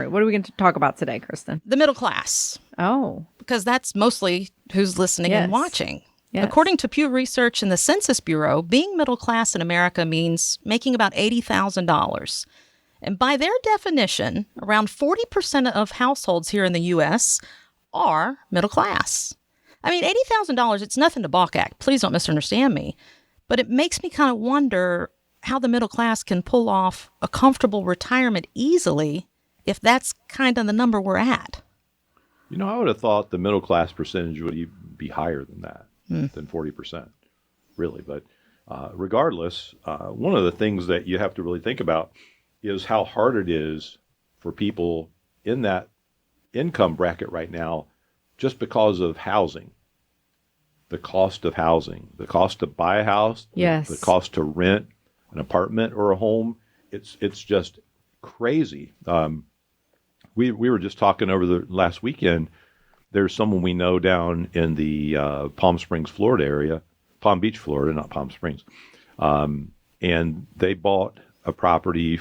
What are we going to talk about today, Kristen? The middle class. Oh. Because that's mostly who's listening and watching. Yes. According to Pew Research and the Census Bureau, being middle class in America means making about $80,000. And by their definition, around 40% of households here in the U.S. are middle class. I mean, $80,000, it's nothing to balk at. Please don't misunderstand me. But it makes me kind of wonder how the middle class can pull off a comfortable retirement easily if that's kind of the number we're at. You know, I would have thought the middle class percentage would even be higher than that, than 40%, really. But regardless, one of the things that you have to really think about is how hard it is for people in that income bracket right now just because of housing. The cost of housing, the cost to buy a house, yes. the cost to rent an apartment or a home, it's just crazy. We were just talking over the last weekend. There's someone we know down in the Palm Springs, Florida area, Palm Beach, Florida, not Palm Springs. And they bought a property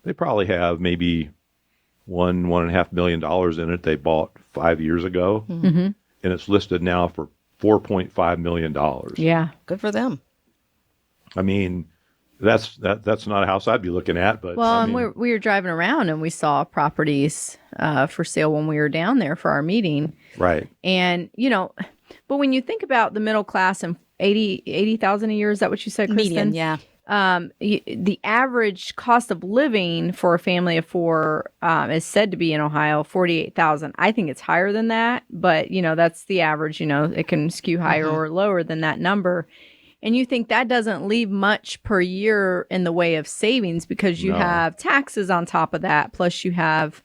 they probably have maybe $1.5 million in it. They bought 5 years ago, and it's listed now for $4.5 million. Yeah. Good for them. I mean, that's not a house I'd be looking at. But well, and we were driving around and we saw properties for sale when we were down there for our meeting. Right. And, but when you think about the middle class and 80,000 a year, is that what you said, Kristen? Median, yeah. The average cost of living for a family of four is said to be in Ohio $48,000. I think it's higher than that, but that's the average. It can skew higher or lower than that number. And you think that doesn't leave much per year in the way of savings because you have taxes on top of that, plus you have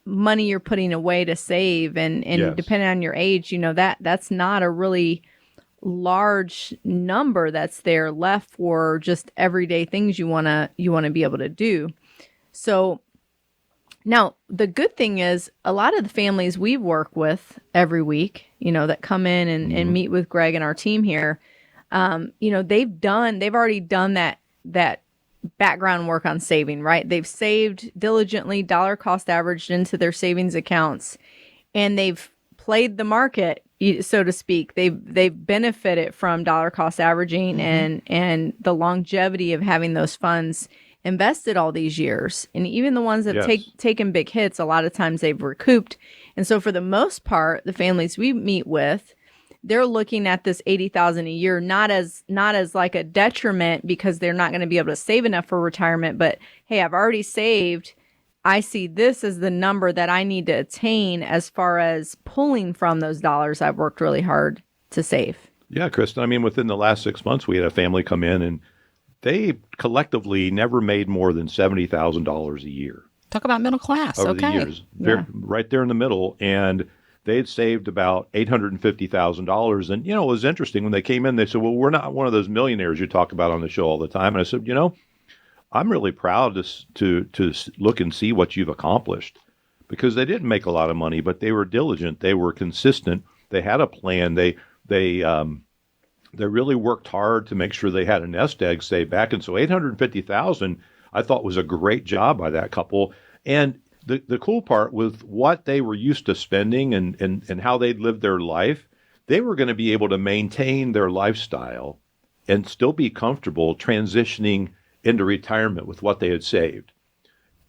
money you're putting away to save, and Yes. depending on your age, that's not a really large number that's there left for just everyday things you want to be able to do. So now the good thing is a lot of the families we work with every week, that come in and meet with Greg and our team here, they've already done that background work on saving, right? They've saved diligently, dollar cost averaged into their savings accounts, and they've played the market, so to speak. They've benefited from dollar cost averaging and the longevity of having those funds invested all these years. And even the ones that have taken big hits, a lot of times they've recouped. And so for the most part, the families we meet with, they're looking at this $80,000 a year not as like a detriment because they're not going to be able to save enough for retirement, but hey, I've already saved. I see this as the number that I need to attain as far as pulling from those dollars I've worked really hard to save. Yeah, Kristen, I mean, within the last 6 months, we had a family come in and they collectively never made more than $70,000 a year. Talk about middle class. Over the years. They're right there in the middle. And they had saved about $850,000. And, it was interesting when they came in, they said, well, we're not one of those millionaires you talk about on the show all the time. And I said, I'm really proud to look and see what you've accomplished, because they didn't make a lot of money, but they were diligent. They were consistent. They had a plan. They really worked hard to make sure they had a nest egg saved back. And so $850,000, I thought, was a great job by that couple. And the cool part with what they were used to spending and how they'd lived their life, they were going to be able to maintain their lifestyle and still be comfortable transitioning into retirement with what they had saved.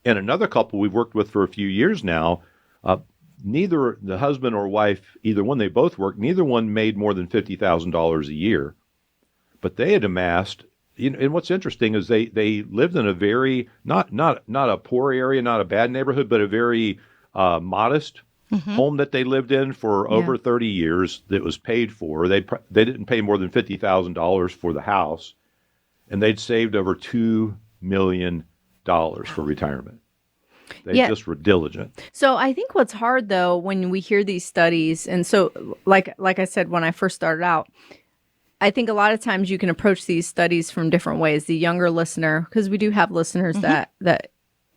And another couple we've worked with for a few years now, neither the husband or wife, either one, they both worked, neither one made more than $50,000 a year. But they had amassed, and what's interesting is they lived in a very, not a poor area, not a bad neighborhood, but a very modest home that they lived in for over 30 years that was paid for. They didn't pay more than $50,000 for the house. And they'd saved over $2 million for retirement. They just were diligent. So I think what's hard, though, when we hear these studies, and so like I said, when I first started out, I think a lot of times you can approach these studies from different ways. The younger listener, because we do have listeners that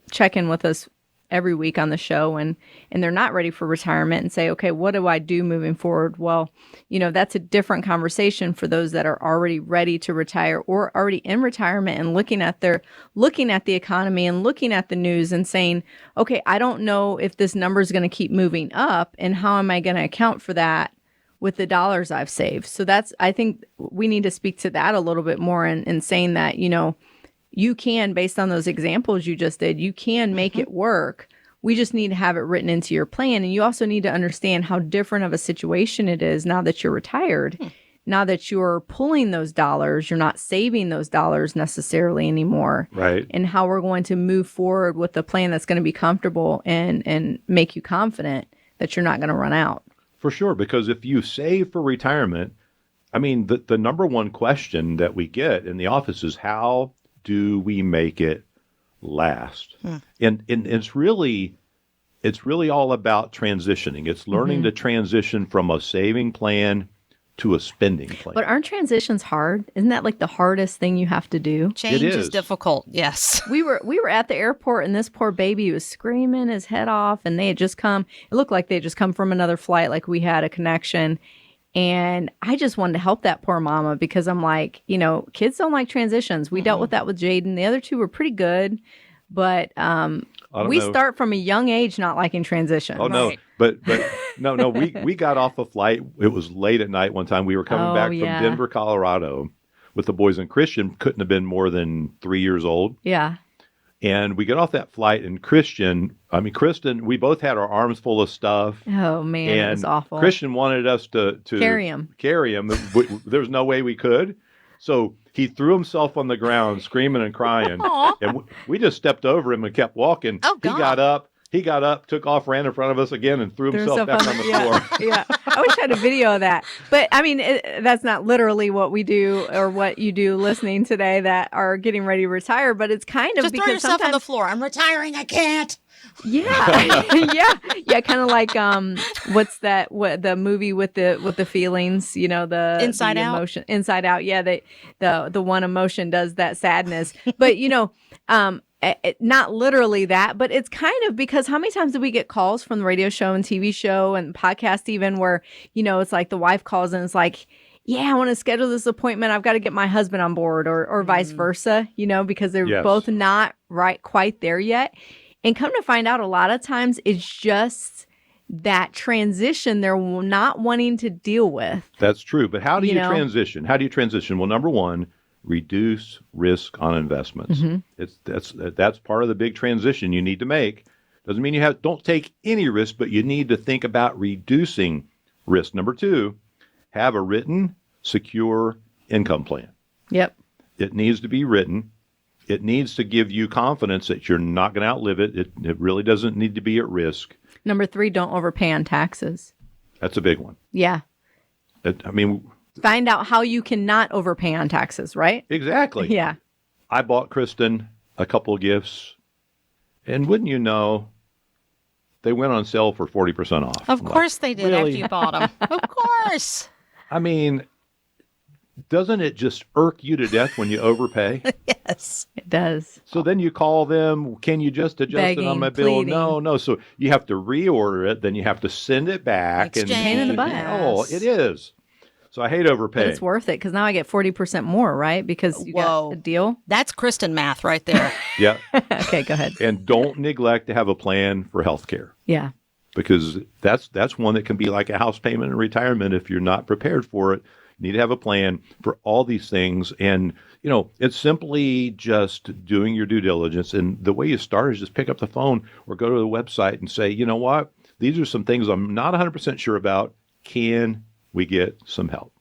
check in with us every week on the show and they're not ready for retirement and say, okay, what do I do moving forward? Well, that's a different conversation for those that are already ready to retire or already in retirement and looking at the economy and looking at the news and saying, okay, I don't know if this number is going to keep moving up and how am I going to account for that with the dollars I've saved? So I think we need to speak to that a little bit more in saying that, you can, based on those examples you just did, you can make it work. We just need to have it written into your plan. And you also need to understand how different of a situation it is now that you're retired. Now that you're pulling those dollars, you're not saving those dollars necessarily anymore. Right. And how we're going to move forward with a plan that's going to be comfortable and make you confident that you're not going to run out. For sure, because if you save for retirement, I mean, the number one question that we get in the office is how do we make it last? And it's really all about transitioning. It's learning to transition from a saving plan to a spending plan. But aren't transitions hard? Isn't that like the hardest thing you have to do? Change is. is difficult. Yes. We were at the airport and this poor baby was screaming his head off and they had just come. It looked like they had just come from another flight, like we had a connection. And I just wanted to help that poor mama because I'm like, kids don't like transitions. We dealt with that with Jaden. The other two were pretty good, but we start from a young age not liking transitions. Oh, no. Right. But no, we got off a flight. It was late at night one time. We were coming back from Denver, Colorado with the boys, and Christian couldn't have been more than 3 years old. Yeah. And we get off that flight, and Kristen, we both had our arms full of stuff. Oh, man, and it was awful. Christian wanted us to Carry him. There was no way we could. So he threw himself on the ground, screaming and crying. And we just stepped over him and kept walking. Oh, God. He got up, took off, ran in front of us again, and threw himself back on the floor. Yeah. I wish I had a video of that. But I mean, that's not literally what we do or what you do listening today that are getting ready to retire. But it's kind of Just because throw yourself on sometimes, the floor. I'm retiring. I can't. Yeah. Yeah. Kind of like what's that? What the movie with the feelings? The Inside the Out? emotion. Inside Out. Yeah. The one emotion does that sadness. But not literally that, but it's kind of because how many times do we get calls from the radio show and TV show and podcast even where, it's like the wife calls and it's like, yeah, I want to schedule this appointment. I've got to get my husband on board or vice versa, because they're Yes. both not quite there yet. And come to find out a lot of times it's just that transition they're not wanting to deal with. That's true. But how do you You know? transition? How do you transition? Well, number one, reduce risk on investments. That's part of the big transition you need to make. Doesn't mean don't take any risk, but you need to think about reducing risk. Number two, have a written, secure income plan. Yep. It needs to be written. It needs to give you confidence that you're not going to outlive it. It really doesn't need to be at risk. Number 3, don't overpay on taxes. That's a big one. Yeah. Find out how you cannot overpay on taxes, right? Exactly. Yeah. I bought Kristen a couple of gifts, and wouldn't you know, they went on sale for 40% off. Of I'm course like, they did really? after you bought them. Of course. I mean, doesn't it just irk you to death when you overpay? Yes. It does. So then you call them, can you just adjust it on Begging, my bill? pleading. No. So you have to reorder it, then you have to send it back. Exchange. Pain in the butt. Oh, it is. So I hate But overpaying. it's worth it because now I get 40% more, right? Because you Whoa. got a deal. That's Kristen math right there. Yeah. Okay, go ahead. And don't neglect to have a plan for health care, Yeah. because that's one that can be like a house payment in retirement if you're not prepared for it. You need to have a plan for all these things. And, it's simply just doing your due diligence. And the way you start is just pick up the phone or go to the website and say, you know what? These are some things I'm not 100% sure about. Can we get some help?